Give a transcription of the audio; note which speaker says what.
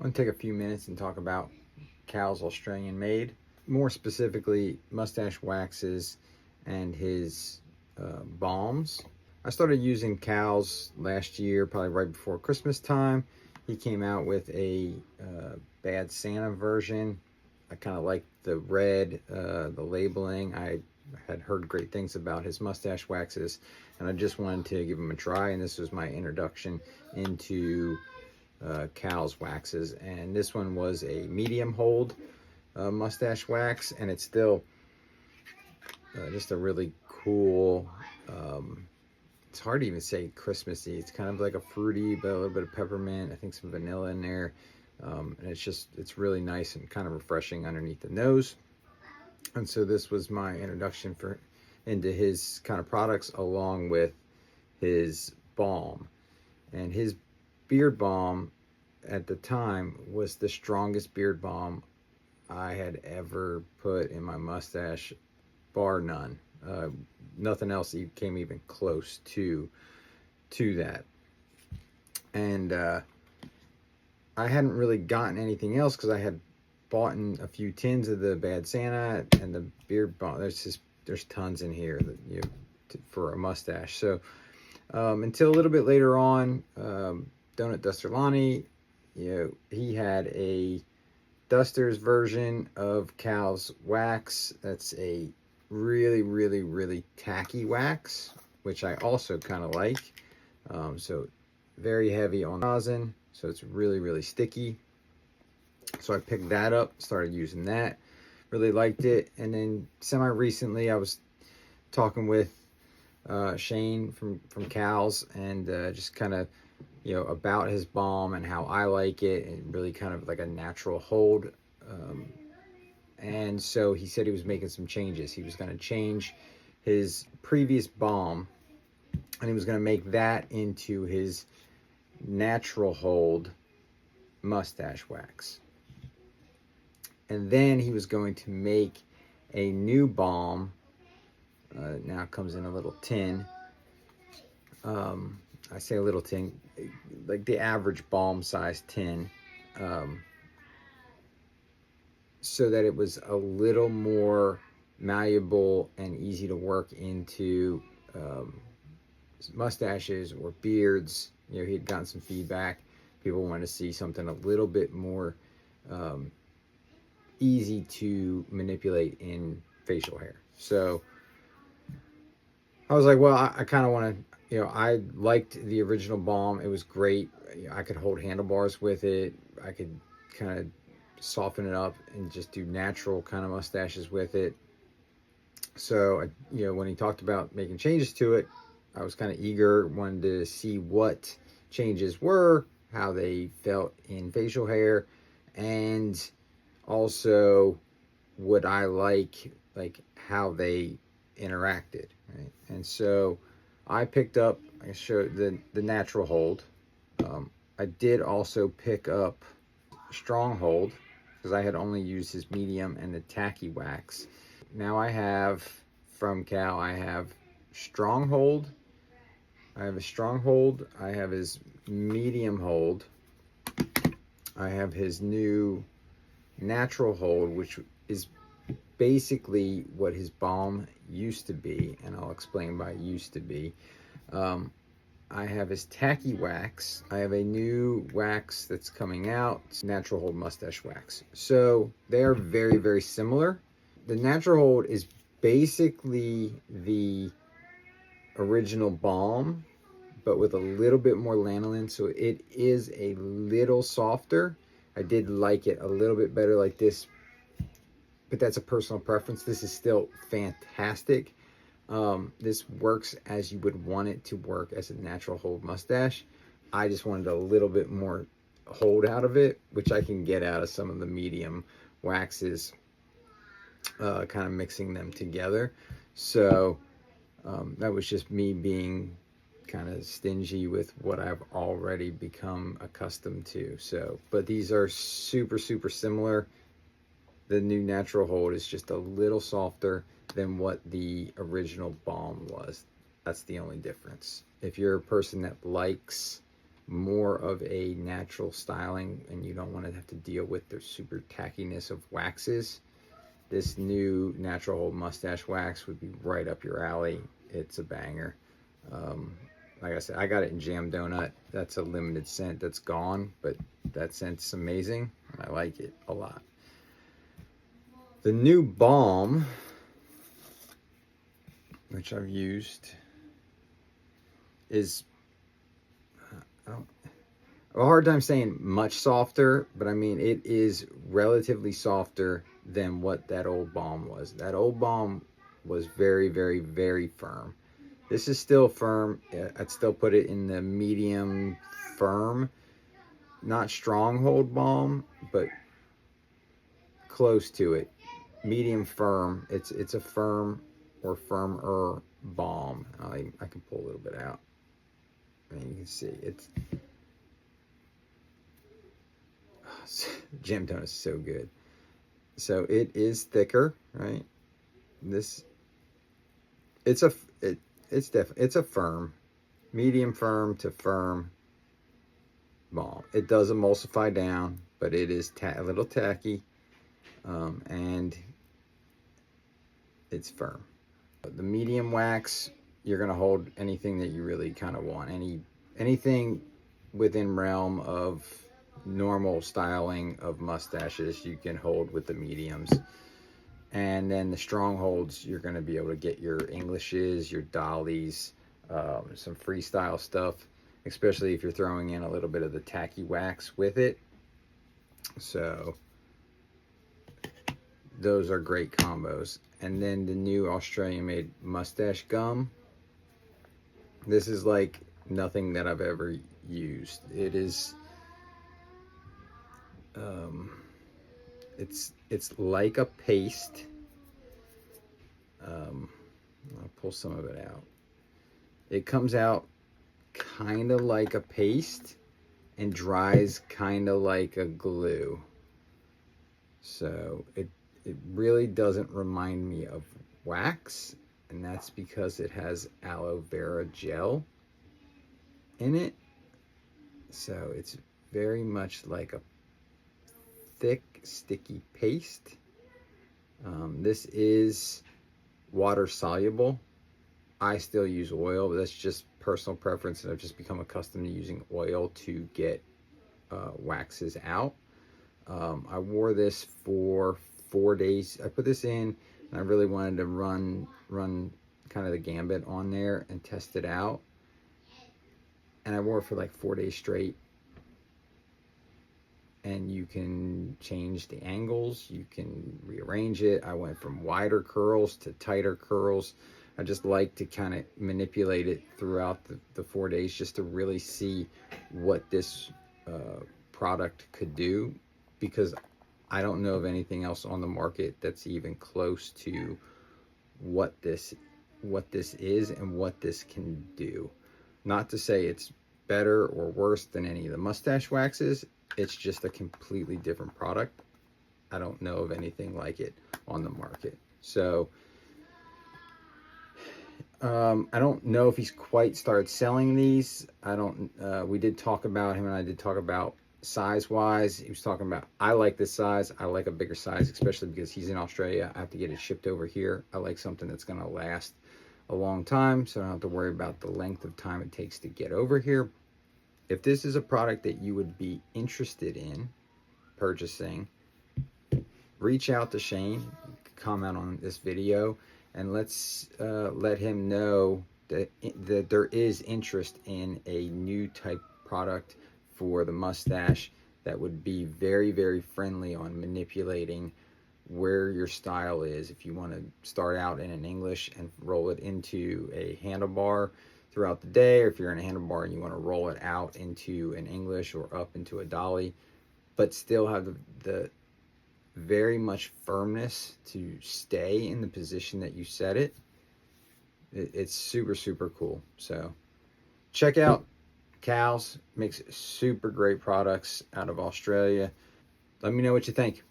Speaker 1: I want to take a few minutes and talk about Cowells Australian Made, more specifically mustache waxes and his balms. I started using Cowells last year, probably right before Christmas time. He came out with a Bad Santa version. I kind of liked the red, the labeling. I had heard great things about his mustache waxes, and I just wanted to give them a try, and this was my introduction into Cowells waxes. And this one was a medium hold mustache wax, and it's still just a really cool, it's hard to even say Christmassy. It's kind of like a fruity, but a little bit of peppermint, I think some vanilla in there. And it's really nice and kind of refreshing underneath the nose. And so this was my introduction into his kind of products, along with his balm. And his beard balm at the time was the strongest beard balm I had ever put in my mustache, bar none. Nothing else came even close to that. And I hadn't really gotten anything else because I had bought in a few tins of the Bad Santa and the beard balm. There's tons in here that for a mustache. So until a little bit later on, Donut Duster Lonnie, he had a Duster's version of Cowells wax. That's a really, really, really tacky wax, which I also kind of like. So very heavy on rosin, so it's really, really sticky. So I picked that up, started using that, really liked it. And then semi-recently I was talking with Shane from Cowells, and just kind of about his balm and how I like it, and really kind of like a natural hold. And so he said he was making some changes. He was going to change his previous balm, and he was going to make that into his natural hold mustache wax. And then he was going to make a new balm. Now it comes in a little tin. I say a little tin, like the average balm size tin, so that it was a little more malleable and easy to work into mustaches or beards. He had gotten some feedback. People wanted to see something a little bit more easy to manipulate in facial hair. So I was like, well, I kind of want to, I liked the original balm. It was great. I could hold handlebars with it. I could kind of soften it up and just do natural kind of mustaches with it. So, when he talked about making changes to it, I was kind of eager, wanted to see what changes were, how they felt in facial hair, and also would I like how they interacted, right? And so I picked up, I showed the natural hold. I did also pick up strong hold, because I had only used his medium and the tacky wax. Now I have, from Cal, I have strong hold. I have a strong hold. I have his medium hold. I have his new natural hold, which is basically what his balm used to be, and I'll explain by used to be. I have his tacky wax. I have a new wax that's coming out, it's natural hold mustache wax. So they are very, very similar. The natural hold is basically the original balm, but with a little bit more lanolin, so it is a little softer. I did like it a little bit better like this, but that's a personal preference. This is still fantastic. This works as you would want it to work as a natural hold mustache. I just wanted a little bit more hold out of it, which I can get out of some of the medium waxes, kind of mixing them together. So that was just me being kind of stingy with what I've already become accustomed to. So, but these are super, super similar. The new natural hold is just a little softer than what the original balm was. That's the only difference. If you're a person that likes more of a natural styling and you don't want to have to deal with the super tackiness of waxes, this new natural hold mustache wax would be right up your alley. It's a banger. Like I said, I got it in Jam Donut. That's a limited scent that's gone, but that scent's amazing. I like it a lot. The new balm, which I've used, is, I have a hard time saying much softer, but I mean, it is relatively softer than what that old balm was. That old balm was very, very, very firm. This is still firm. I'd still put it in the medium firm, not stronghold balm, but close to it. Medium firm. It's a firm or firmer balm. I can pull a little bit out. I mean, you can see it's Jam Donut is so good. So it is thicker, right? It's a firm, medium firm to firm balm. It does emulsify down, but it is a little tacky, and it's firm. The medium wax, you're gonna hold anything that you really kind of want. Anything within realm of normal styling of mustaches, you can hold with the mediums. And then the strongholds, you're going to be able to get your Englishes, your Dollies, some freestyle stuff, especially if you're throwing in a little bit of the tacky wax with it. So those are great combos. And then the new Australian made mustache gum. This is like nothing that I've ever used. It is, it's like a paste. I'll pull some of it out. It comes out kind of like a paste and dries kind of like a glue. So it really doesn't remind me of wax, and that's because it has aloe vera gel in it. So it's very much like a thick, sticky paste. This is water soluble. I still use oil, but that's just personal preference, and I've just become accustomed to using oil to get waxes out. I wore this for 4 days. I put this in, and I really wanted to run kind of the gambit on there and test it out. And I wore it for like 4 days straight. And you can change the angles, you can rearrange it. I went from wider curls to tighter curls. I just like to kind of manipulate it throughout the 4 days just to really see what this product could do, because I don't know of anything else on the market that's even close to what this is and what this can do. Not to say it's better or worse than any of the mustache waxes. It's just a completely different product. I don't know of anything like it on the market. So I don't know if he's quite started selling these. I don't, we did talk about, him and I did talk about size wise. He was talking about, I like this size. I like a bigger size, especially because he's in Australia. I have to get it shipped over here. I like something that's going to last a long time, so I don't have to worry about the length of time it takes to get over here. If this is a product that you would be interested in purchasing, reach out to Shane, comment on this video, and let's let him know that there is interest in a new type product for the mustache that would be very, very friendly on manipulating where your style is. If you want to start out in an English and roll it into a handlebar throughout the day, or if you're in a handlebar and you want to roll it out into an English or up into a dolly, but still have the very much firmness to stay in the position that you set it. It's super, super cool. So check out Cowells. Makes super great products out of Australia. Let me know what you think.